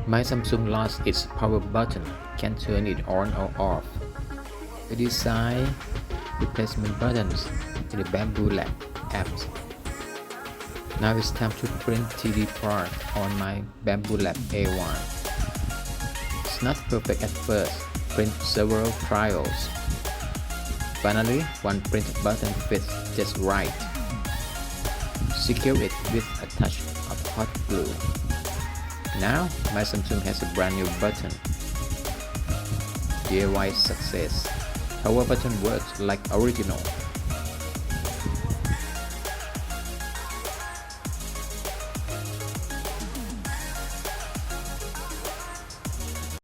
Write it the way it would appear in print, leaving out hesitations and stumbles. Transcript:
My Samsung lost its power button, can turn it on or off. I design replacement buttons in the Bambu Lab apps. Now it's time to print 3D part on my Bambu Lab A1. It's not perfect at first, print several trials. Finally, one print button fits just right. Secure it with a touch of hot glue. Now, my Samsung has a brand new button. DIY success. Power button works like original.